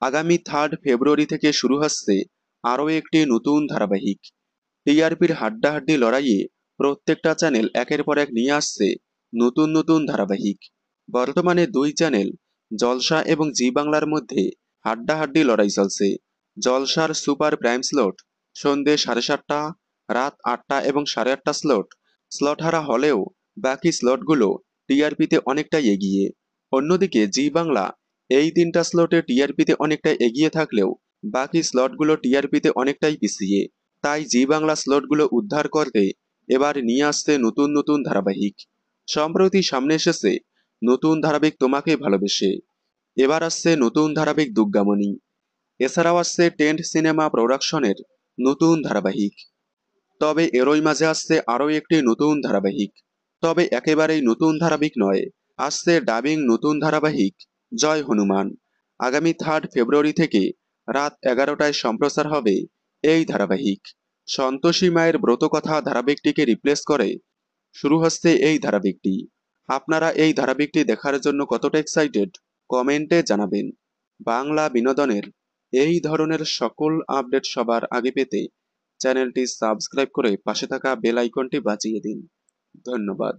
আগামী 3 ফেব্রুয়ারি থেকে শুরু হচ্ছে আরও একটি নতুন ধারাবাহিক। টিআরপির হাড্ডাহাড্ডি লড়াইয়ে প্রত্যেকটা চ্যানেল একের পর এক নিয়ে আসছে নতুন নতুন ধারাবাহিক। বর্তমানে দুই চ্যানেল জলসা এবং জি বাংলার মধ্যে হাড্ডাহাড্ডি লড়াই চলছে। জলসার সুপার প্রাইম স্লট সন্ধ্যে 7:30, রাত 8টা এবং 8:30 স্লট হারা হলেও বাকি স্লটগুলো টিআরপিতে অনেকটাই এগিয়ে। অন্যদিকে জি বাংলা এই তিনটা স্লটে টিআরপিতে অনেকটা এগিয়ে থাকলেও বাকি স্লটগুলো টিআরপিতে অনেকটাই পিছিয়ে। তাই জি বাংলা স্লটগুলো উদ্ধার করতে এবার নিয়ে আসছে নতুন নতুন ধারাবাহিক। সম্প্রতি সামনে এসেছে নতুন ধারাবাহিক তোমাকে ভালোবেসে। এবার আসছে নতুন ধারাবাহিক দুর্গামণি। এছাড়াও আসছে টেন্ট সিনেমা প্রোডাকশনের নতুন ধারাবাহিক। তবে এরই মাঝে আসছে আরও একটি নতুন ধারাবাহিক। তবে একেবারেই নতুন ধারাবাহিক নয়, আসছে ডাবিং নতুন ধারাবাহিক জয় হনুমান। আগামী 3 ফেব্রুয়ারি থেকে রাত 11টায় সম্প্রচার হবে এই ধারাবাহিক। সন্তোষী মায়ের ব্রতকথা ধারাবাহিকটিকে রিপ্লেস করে শুরু হচ্ছে এই ধারাবাহিকটি। আপনারা এই ধারাবাহিকটি দেখার জন্য কতটা এক্সাইটেড কমেন্টে জানাবেন। বাংলা বিনোদনের এই ধরনের সকল আপডেট সবার আগে পেতে চ্যানেলটি সাবস্ক্রাইব করে পাশে থাকা বেল আইকনটি বাজিয়ে দিন। ধন্যবাদ।